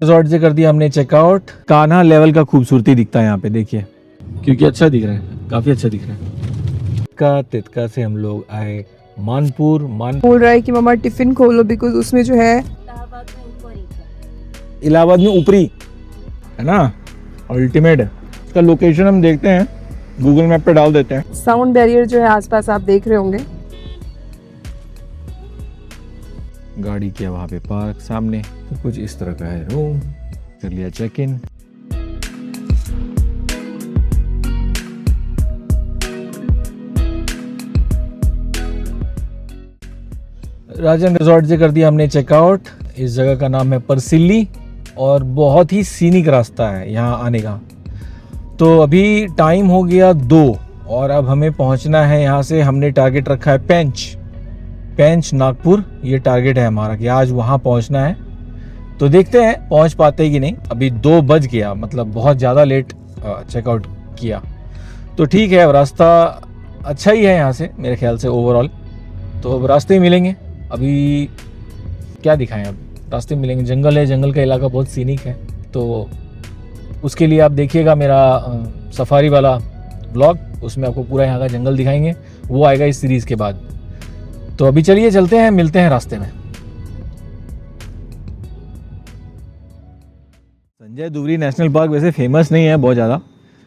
Resort से कर दिया हमने चेकआउट। कान्हा लेवल का खूबसूरती दिखता है यहाँ पे, देखिए, क्योंकि अच्छा दिख रहा है, काफ़ी अच्छा दिख रहा है। तितका से हम लोग आए मानपुर। बोल रहा है कि मम्मा टिफिन खोलो बिकॉज उसमें जो है इलाहाबाद में ऊपरी है ना, अल्टीमेट है। इसका लोकेशन हम देखते हैं, गूगल मैप पे डाल देते हैं। साउंड बैरियर जो है आसपास आप देख रहे होंगे। गाड़ी किया वहाँ पे पार्क सामने, तो कुछ इस तरह का है रूम। कर लिया चेक इन। राजन रिजॉर्ट से कर दिया हमने चेकआउट। इस जगह का नाम है परसिल्ली और बहुत ही सीनिक रास्ता है यहाँ आने का। तो अभी टाइम हो गया 2 और अब हमें पहुँचना है यहाँ से। हमने टारगेट रखा है पेंच नागपुर, ये टारगेट है हमारा कि आज वहाँ पहुँचना है। तो देखते हैं पहुँच पाते हैं कि नहीं। अभी 2 बज गया, मतलब बहुत ज़्यादा लेट चेकआउट किया। तो ठीक है, अब रास्ता अच्छा ही है यहाँ से मेरे ख्याल से ओवरऑल। तो अब रास्ते मिलेंगे। अभी क्या दिखाएं, अब रास्ते मिलेंगे। जंगल है, जंगल का इलाका बहुत सीनिक है, तो उसके लिए आप देखिएगा मेरा सफारी वाला व्लॉग, उसमें आपको पूरा यहाँ का जंगल दिखाएंगे। वो आएगा इस सीरीज़ के बाद। तो अभी चलिए चलते हैं, मिलते हैं रास्ते में। संजय दुबरी नेशनल पार्क वैसे फेमस नहीं है बहुत ज़्यादा,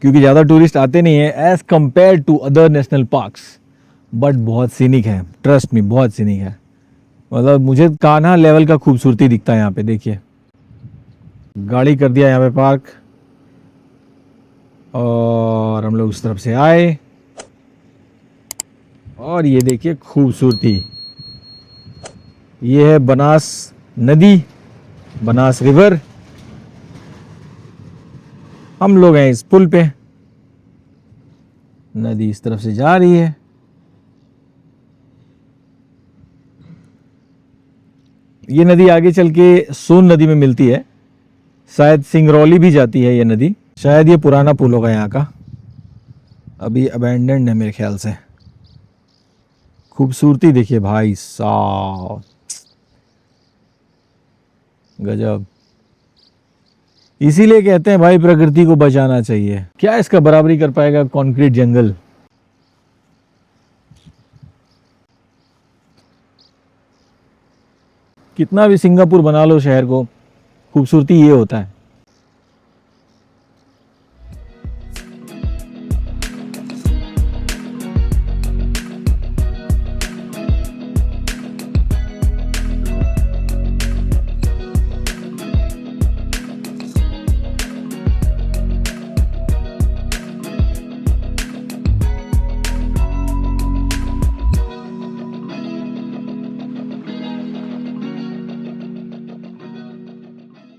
क्योंकि ज़्यादा टूरिस्ट आते नहीं है as compare to other national parks, but बहुत सीनिक है, ट्रस्ट मी, बहुत सीनिक है। मतलब मुझे कान्हा लेवल का खूबसूरती दिखता है यहाँ पे, देखिए। गाड़ी कर दिया यहाँ पे पार्क और हम लोग उस तरफ से आए और ये देखिए खूबसूरती। ये है बनास नदी, बनास रिवर। हम लोग हैं इस पुल पे, नदी इस तरफ से जा रही है। ये नदी आगे चल के सोन नदी में मिलती है, शायद सिंगरौली भी जाती है ये नदी। शायद ये पुराना पुल होगा यहाँ का, अभी अबैंडन्ड है मेरे ख्याल से। खूबसूरती देखिए भाई साहब, गजब। इसीलिए कहते हैं भाई प्रकृति को बचाना चाहिए। क्या इसका बराबरी कर पाएगा कंक्रीट जंगल। कितना भी सिंगापुर बना लो शहर को, खूबसूरती ये होता है।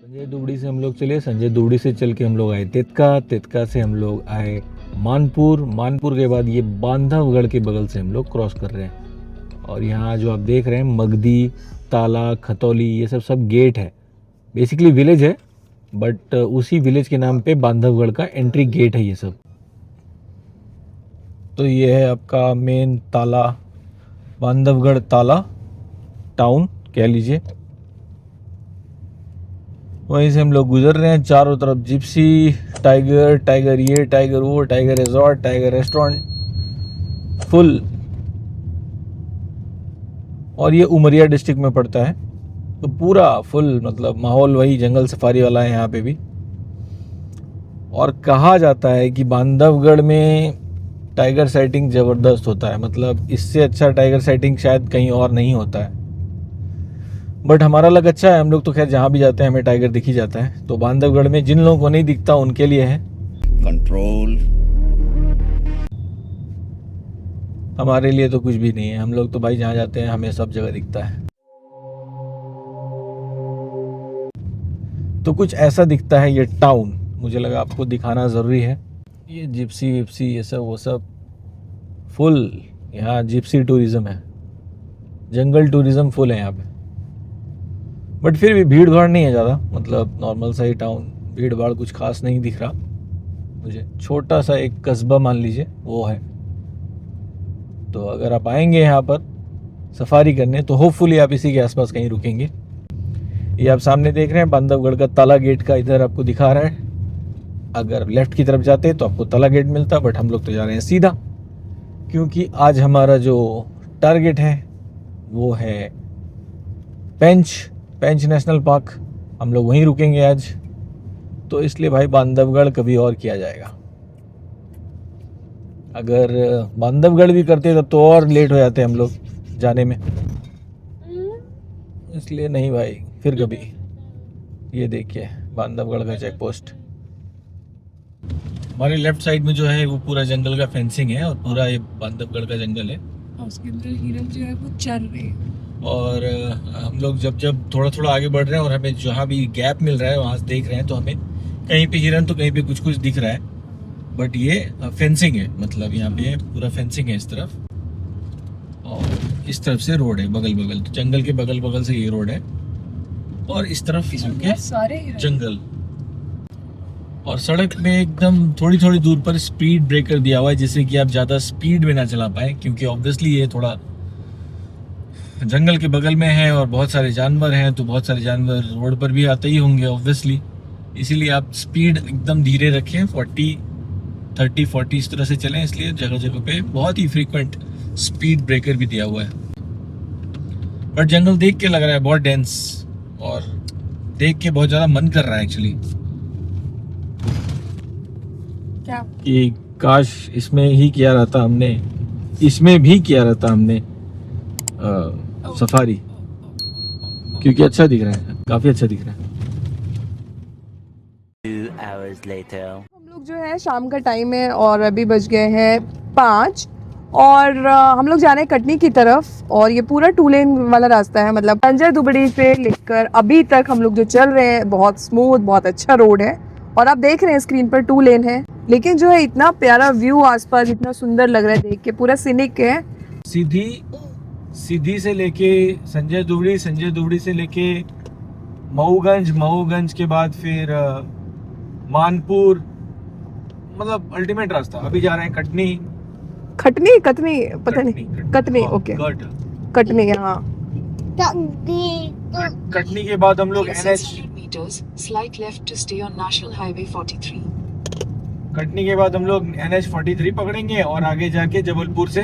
संजय दुबड़ी से हम लोग चले, संजय दुबड़ी से चल के हम लोग आए तितका से हम लोग आए मानपुर के बाद ये बांधवगढ़ के बगल से हम लोग क्रॉस कर रहे हैं। और यहाँ जो आप देख रहे हैं मगदी, ताला, खतौली, ये सब गेट है। बेसिकली विलेज है, बट उसी विलेज के नाम पे बांधवगढ़ का एंट्री गेट है ये सब। तो ये है आपका मेन ताला, बांधवगढ़ ताला टाउन कह लीजिए। वहीं से हम लोग गुजर रहे हैं, चारों तरफ जिप्सी, टाइगर ये, टाइगर वो, tiger resort, tiger restaurant, full. और ये उमरिया डिस्ट्रिक्ट में पड़ता है, तो पूरा फुल मतलब माहौल वही जंगल सफारी वाला है यहाँ पे भी। और कहा जाता है कि बांधवगढ़ में टाइगर साइटिंग ज़बरदस्त होता है, मतलब इससे अच्छा टाइगर साइटिंग शायद कहीं और नहीं होता है। बट हमारा लग अच्छा है, हम लोग तो खैर जहाँ भी जाते हैं हमें टाइगर दिख ही जाता है। तो बांधवगढ़ में जिन लोगों को नहीं दिखता उनके लिए है कंट्रोल, हमारे लिए तो कुछ भी नहीं है। हम लोग तो भाई जहाँ जाते हैं हमें सब जगह दिखता है। तो कुछ ऐसा दिखता है ये टाउन, मुझे लगा आपको दिखाना ज़रूरी है। ये जिप्सी विप्सी ये सब वो सब फुल, यहाँ जिप्सी टूरिज़्म है, जंगल टूरिज़्म फुल है यहाँ पे। बट फिर भी भीड़ भाड़ नहीं है ज़्यादा, मतलब नॉर्मल सा ही टाउन, भीड़ भाड़ कुछ खास नहीं दिख रहा मुझे। छोटा सा एक कस्बा मान लीजिए वो है। तो अगर आप आएंगे यहाँ पर सफारी करने तो होपफुली आप इसी के आसपास कहीं रुकेंगे। ये आप सामने देख रहे हैं बांधवगढ़ का ताला गेट का इधर आपको दिखा रहा है। अगर लेफ्ट की तरफ जाते हैं तो आपको ताला गेट मिलता, बट हम लोग तो जा रहे हैं सीधा, क्योंकि आज हमारा जो टारगेट है वो है पेंच नेशनल पार्क। हम लोग वहीं रुकेंगे आज, तो इसलिए भाई बांधवगढ़ कभी और किया जाएगा। अगर बांधवगढ़ भी करते तब तो और लेट हो जाते हम लोग जाने में, इसलिए नहीं भाई, फिर कभी। ये देखिए बांधवगढ़ का चेक पोस्ट। हमारे लेफ्ट साइड में जो है वो पूरा जंगल का फेंसिंग है और पूरा ये बांधवगढ़ का जंगल है। उसके अंदर हिरन जो है वो चल रहे हैं। और हम लोग जब थोड़ा थोड़ा आगे बढ़ रहे हैं और हमें जहाँ भी गैप मिल रहा है वहाँ से देख रहे हैं, तो हमें कहीं पे हिरन तो कहीं पे कुछ कुछ दिख रहा है, बट ये फेंसिंग है, मतलब यहाँ पे पूरा फेंसिंग है इस तरफ, और इस तरफ से रोड है बगल बगल, तो जंगल के बगल बगल से ये रोड है, और इस तरफ के सारे जंगल। और सड़क में एकदम थोड़ी थोड़ी दूर पर स्पीड ब्रेकर दिया हुआ है, जिससे कि आप ज़्यादा स्पीड में ना चला पाए, क्योंकि ऑब्वियसली ये थोड़ा जंगल के बगल में है और बहुत सारे जानवर हैं, तो बहुत सारे जानवर रोड पर भी आते ही होंगे ऑब्वियसली। इसीलिए आप स्पीड एकदम धीरे रखें, 30-40 इस तरह से चलें। इसलिए जगह जगह पे बहुत ही फ्रीक्वेंट स्पीड ब्रेकर भी दिया हुआ है। बट जंगल देख के लग रहा है बहुत डेंस, और देख के बहुत ज़्यादा मन कर रहा है एक्चुअली क्या कि काश इसमें ही किया रहता हमने, इसमें भी किया रहता हमने सफारी, क्योंकि अच्छा दिख रहा है, काफ़ी अच्छा दिख रहा है। 2 hours later. हम लोग जो है शाम का टाइम है और अभी बज गए हैं 5 और हम लोग जा रहे हैं कटनी की तरफ। और ये पूरा 2 लेन वाला रास्ता है, मतलब संजय दुबड़ी से लेकर अभी तक हम लोग जो चल रहे हैं बहुत स्मूथ, बहुत अच्छा रोड है। और आप देख रहे हैं स्क्रीन पर 2 लेन है, लेकिन जो है इतना प्यारा व्यू आसपास, इतना सुंदर लग रहा है देख के, पूरा सीनिक है। सीधी से लेके संजय दुबड़ी से लेके मऊगंज के बाद फिर मानपुर, मतलब अल्टीमेट रास्ता। अभी जा रहे हैं कटनी पता नहीं, कटनी ओके, कटनी। हाँ, कटनी के बाद हम लोग Slight left to stay on National Highway 43. Katni के बाद हम लोग NH43 पकड़ेंगे और आगे जाके जबलपुर से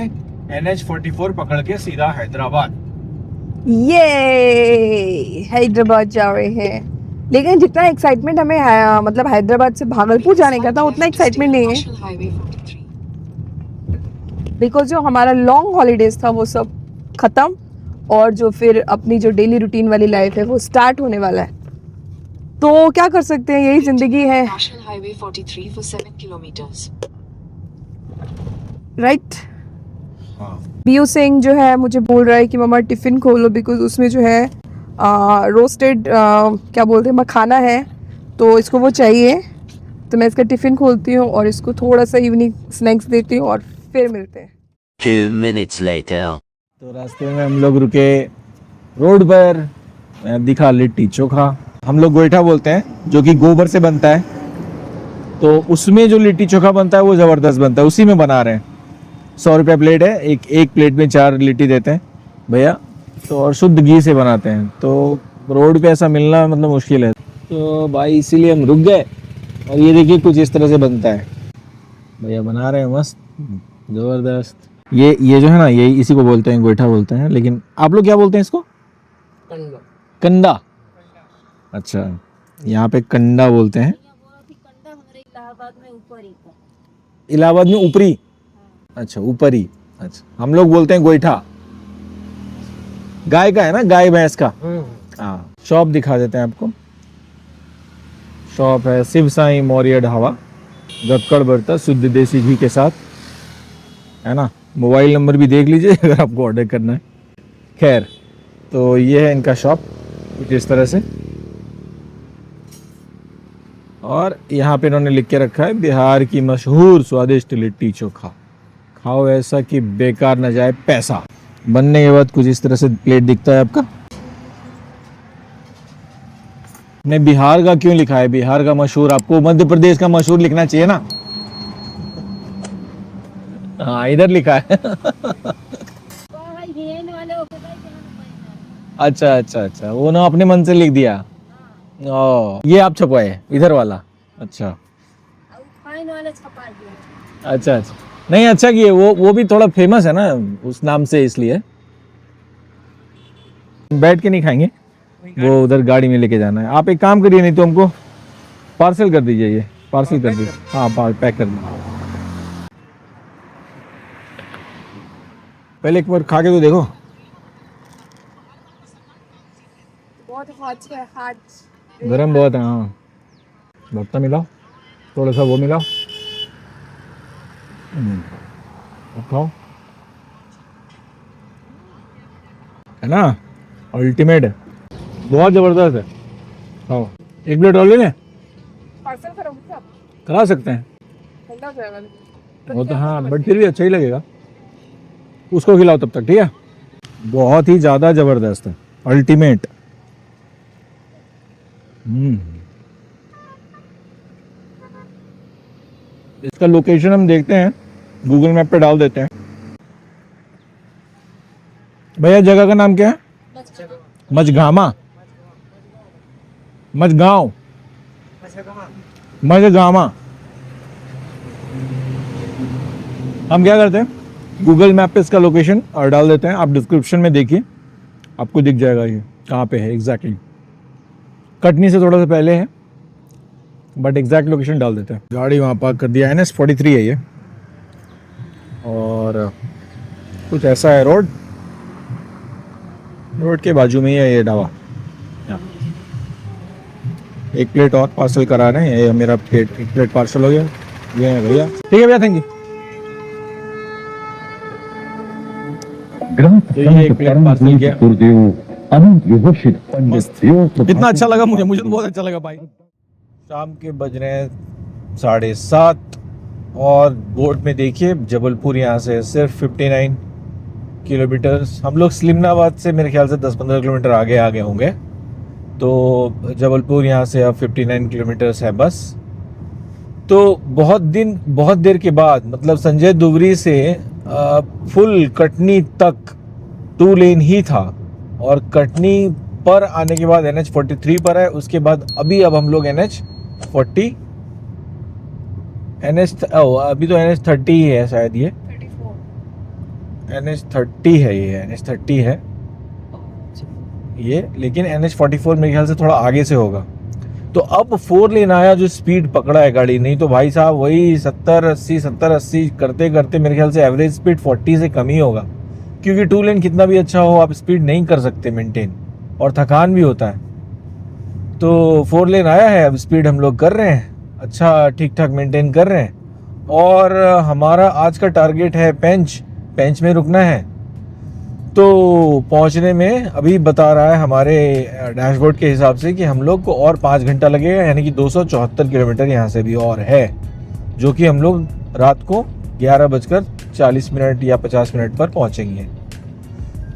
NH44 पकड़ के सीधा हैदराबाद। ये हैदराबाद जा रहे हैं, लेकिन जितना एक्साइटमेंट हमें मतलब हैदराबाद से भागलपुर जाने का था उतना एक्साइटमेंट नहीं है, National Highway 43. बिकॉज जो हमारा लॉन्ग हॉलीडेज था वो सब खत्म, और जो फिर अपनी जो डेली रूटीन वाली लाइफ है वो स्टार्ट होने वाला है। तो क्या कर सकते हैं, यही जिंदगी है, National Highway 43 for 7 kilometers. Right. हाँ, बीयू सिंह जो है मुझे बोल रहा है कि मम्मा टिफ़िन खोलो, बिकॉज उसमें जो है रोस्टेड क्या बोलते हैं मखाना है, तो इसको वो चाहिए। तो मैं इसका टिफ़िन खोलती हूँ और इसको थोड़ा सा इवनिंग स्नैक्स देती हूँ और फिर मिलते हैं। 2 minutes later. तो रास्ते में हम लोग रुके रोड पर, दिखा लिट्टी चोखा, हम लोग गोईठा बोलते हैं, जो कि गोबर से बनता है। तो उसमें जो लिट्टी चोखा बनता है वो ज़बरदस्त बनता है, उसी में बना रहे हैं। 100 रुपये प्लेट है, एक प्लेट में 4 लिट्टी देते हैं भैया, तो और शुद्ध घी से बनाते हैं। तो रोड पे ऐसा मिलना मतलब मुश्किल है, तो भाई इसीलिए हम रुक गए। और ये देखिए कुछ इस तरह से बनता है, भैया बना रहे हैं मस्त ज़बरदस्त। ये जो है ना, ये इसी को बोलते हैं, गोईठा बोलते हैं, लेकिन आप लोग क्या बोलते हैं इसको? कंडा। अच्छा, यहाँ पे कंडा बोलते हैं। इलाहाबाद में ऊपरी, अच्छा ऊपरी, अच्छा हम लोग बोलते हैं गोईठा। गाय का है ना, गाय भैंस का। हाँ, शॉप दिखा देते हैं आपको। शॉप है शिव साई मौर्य ढाबा, गक्कड़ बर्ता शुद्ध देसी घी के साथ, है ना। मोबाइल नंबर भी देख लीजिए अगर आपको ऑर्डर करना है। खैर, तो ये है इनका शॉप कुछ इस तरह से। और यहाँ पे इन्होंने लिख के रखा है बिहार की मशहूर स्वादिष्ट लिट्टी चोखा, खाओ ऐसा कि बेकार न जाए पैसा। बनने के बाद कुछ इस तरह से प्लेट दिखता है आपका। ने बिहार का क्यों लिखा है? बिहार का मशहूर, आपको मध्य प्रदेश का मशहूर लिखना चाहिए ना। हाँ, इधर लिखा है। अच्छा अच्छा अच्छा, वो ना अपने मन से लिख दिया। ओ, ये आप छपवाए इधर वाला? अच्छा अच्छा अच्छा, नहीं अच्छा किए, वो भी थोड़ा फेमस है ना उस नाम से, इसलिए। बैठ के नहीं खाएंगे, वो उधर गाड़ी में लेके जाना है। आप एक काम करिए, नहीं तो हमको पार्सल कर दीजिए, ये पार्सल कर दीजिए। हाँ पैक कर दीजिए। पहले एक बार खा के तो देखो। बहुत हॉट है, हॉट। गरम बहुत है, हाँ। भुट्टा मिलाओ, थोड़ा सा वो मिलाओ। अब खाओ, है ना, अल्टीमेट है, बहुत जबरदस्त है। खाओ, एक प्लेट और ले लें? पार्सल करोगे क्या? करा सकते हैं, ठंडा हो जाएगा। वो तो हाँ, बट फिर भी अच्छा ही लगेगा। उसको खिलाओ तब तक, ठीक है। बहुत ही ज़्यादा ज़बरदस्त है, अल्टीमेट। इसका लोकेशन हम देखते हैं, गूगल मैप पे डाल देते हैं। भैया जगह का नाम क्या है? मझगामा, मझगांव, मझगामा। हम क्या करते हैं, गूगल मैप पे इसका लोकेशन और डाल देते हैं। आप डिस्क्रिप्शन में देखिए, आपको दिख जाएगा ये कहाँ पे है एग्जैक्टली। कटनी से थोड़ा सा पहले है, बट एग्जैक्ट लोकेशन डाल देते हैं। गाड़ी वहाँ पार्क कर दिया। NH43 है ये, और कुछ ऐसा है रोड के बाजू में ही है ये ढाबा। एक प्लेट और पार्सल करा रहे हैं, ये मेरा एक प्लेट पार्सल हो गया। ये है भैया, ठीक है भैया, थैंक यू। तो ये एक प्लेट पार्सल किया। कितना अच्छा लगा मुझे तो बहुत अच्छा लगा भाई। शाम के बज रहे हैं 7:30, और बोर्ड में देखिए जबलपुर यहाँ से सिर्फ 59 किलोमीटर। हम लोग स्लिमनाबाद से मेरे ख्याल से 10-15 किलोमीटर आगे होंगे। तो जबलपुर यहाँ से अब 59 किलोमीटर्स है बस। तो बहुत देर के बाद, मतलब संजय दुबरी से फुल कटनी तक 2 लेन ही था, और कटनी पर आने के बाद NH43 पर है। उसके बाद अब हम लोग अभी तो NH30 ही है शायद, ये NH30 है, ये NH30 है ये, लेकिन NH44 मेरे ख्याल से थोड़ा आगे से होगा। तो अब 4 लेन आया, जो स्पीड पकड़ा है गाड़ी, नहीं तो भाई साहब वही 70-80 करते करते मेरे ख्याल से एवरेज स्पीड 40 से कम ही होगा। क्योंकि 2 लेन कितना भी अच्छा हो, आप स्पीड नहीं कर सकते मेंटेन, और थकान भी होता है। तो 4 लेन आया है, अब स्पीड हम लोग कर रहे हैं, अच्छा ठीक ठाक मेंटेन कर रहे हैं। और हमारा आज का टारगेट है पेंच में रुकना है। तो पहुंचने में अभी बता रहा है हमारे डैशबोर्ड के हिसाब से कि हम लोग को और 5 घंटा लगेगा, यानी कि 274 किलोमीटर यहाँ से भी और है, जो कि हम लोग रात को 11:40 या 50 मिनट पर पहुंचेंगे।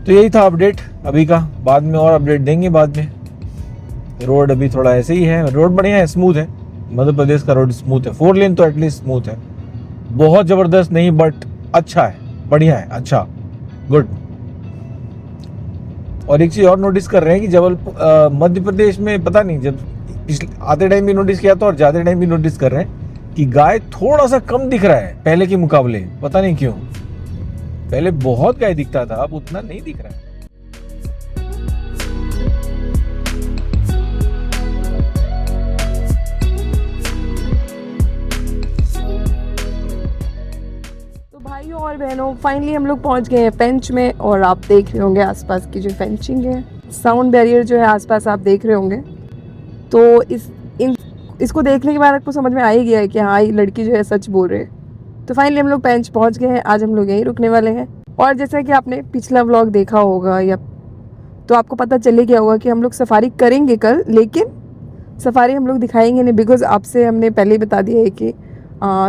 तो यही था अपडेट अभी का, बाद में और अपडेट देंगे बाद में। रोड अभी थोड़ा ऐसे ही है, रोड बढ़िया है, स्मूथ है, मध्य प्रदेश का रोड स्मूथ है। 4 लेन तो एटलीस्ट स्मूथ है, बहुत ज़बरदस्त नहीं, बट अच्छा है, बढ़िया है, अच्छा, गुड। और एक चीज़ और नोटिस कर रहे हैं कि जबलपुर मध्य प्रदेश में, पता नहीं, जब पिछले आते टाइम भी नोटिस किया था और जाते टाइम भी नोटिस कर रहे हैं कि गाय थोड़ा सा कम दिख रहा है पहले के मुकाबले, पता नहीं क्यों। पहले बहुत गाय दिखता था, अब उतना नहीं दिख रहा है। भाइयों और बहनों, फाइनली हम लोग पहुंच गए हैं पेंच में, और आप देख रहे होंगे आसपास की जो फेंसिंग है, साउंड बैरियर जो है आसपास आप देख रहे होंगे। तो इसको देखने के बाद आपको समझ में आ ही गया है कि हाँ, ये लड़की जो है सच बोल रही है। तो फाइनली हम लोग पेंच पहुंच गए हैं, आज हम लोग यहीं रुकने वाले हैं। और जैसा कि आपने पिछला व्लॉग देखा होगा, या तो आपको पता चले गया होगा कि हम लोग सफारी करेंगे कल, लेकिन सफारी हम लोग दिखाएंगे नहीं, बिकॉज आपसे हमने पहले ही बता दिया है कि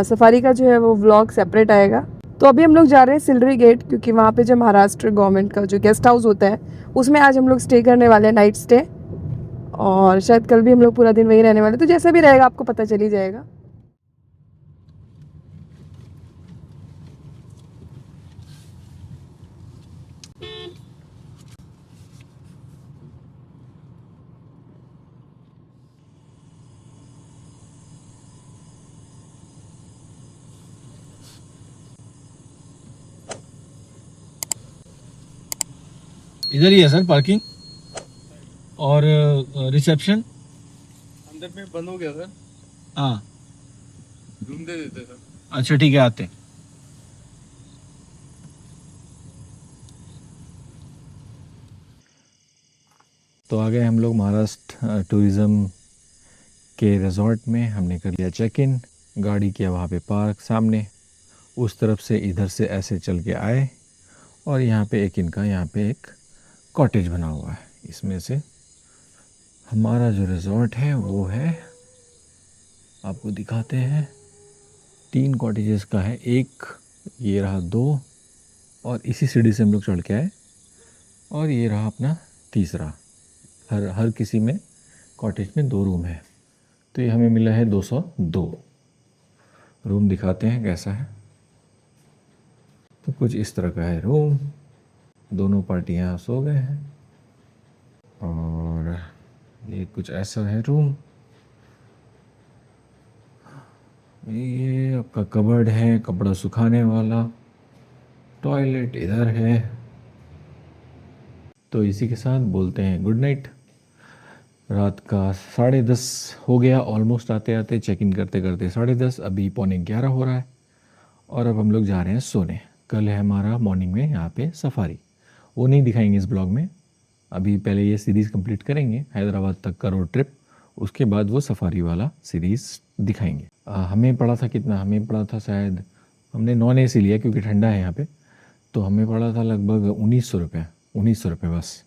सफारी का जो है वो व्लॉग सेपरेट आएगा। तो अभी हम लोग जा रहे हैं सिलरी गेट, क्योंकि वहाँ पे जो महाराष्ट्र गवर्नमेंट का जो गेस्ट हाउस होता है, उसमें आज हम लोग स्टे करने वाले हैं, नाइट स्टे। और शायद कल भी हम लोग पूरा दिन वहीं रहने वाले, तो जैसा भी रहेगा आपको पता चल ही जाएगा। इधर ही है सर पार्किंग और रिसेप्शन अंदर में बंद हो गया सर, हाँ रूम दे देते सर। अच्छा ठीक है आते। तो आ गए हम लोग महाराष्ट्र टूरिज़्म के रिजॉर्ट में। हमने कर लिया चेक इन, गाड़ी किया वहाँ पे पार्क सामने, उस तरफ से इधर से ऐसे चल के आए और यहाँ पे एक इनका यहाँ पे एक कॉटेज बना हुआ है। इसमें से हमारा जो रिजॉर्ट है वो है, आपको दिखाते हैं, 3 कॉटेजेस का है। एक ये रहा 2 और इसी सीढ़ी से हम लोग चढ़ के आए और ये रहा अपना तीसरा। हर किसी में कॉटेज में 2 रूम है। तो ये हमें मिला है 202 रूम। दिखाते हैं कैसा है। तो कुछ इस तरह का है रूम, दोनों पार्टियाँ सो गए हैं और ये कुछ ऐसा है रूम। ये आपका कबर्ड है, कपड़ा सुखाने वाला, टॉयलेट इधर है। तो इसी के साथ बोलते हैं गुड नाइट। रात का 10:30 हो गया, ऑलमोस्ट आते आते, चेक इन करते करते 10:30, अभी 11:45 हो रहा है और अब हम लोग जा रहे हैं सोने। कल है हमारा मॉर्निंग में यहाँ पे सफारी, वो नहीं दिखाएंगे इस ब्लॉग में। अभी पहले ये सीरीज़ कंप्लीट करेंगे, हैदराबाद तक का रोड ट्रिप, उसके बाद वो सफारी वाला सीरीज़ दिखाएंगे। हमें पड़ा था कितना, हमें पड़ा था शायद, हमने नॉन AC लिया क्योंकि ठंडा है यहाँ पे, तो हमें पड़ा था लगभग 1900 रुपये, 1900 रुपये बस।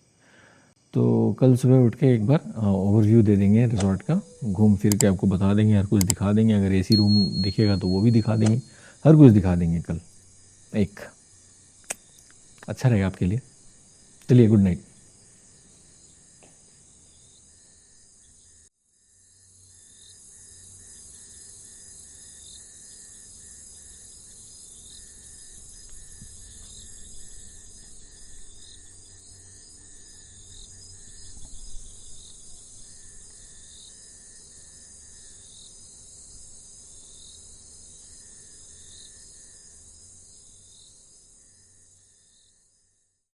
तो कल सुबह उठ के एक बार ओवरव्यू दे देंगे रिजॉर्ट का, घूम फिर के आपको बता देंगे, हर कुछ दिखा देंगे। अगर AC रूम दिखेगा तो वो भी दिखा देंगे, हर कुछ दिखा देंगे कल। एक अच्छा रहेगा आपके लिए। चलिए गुड नाइट।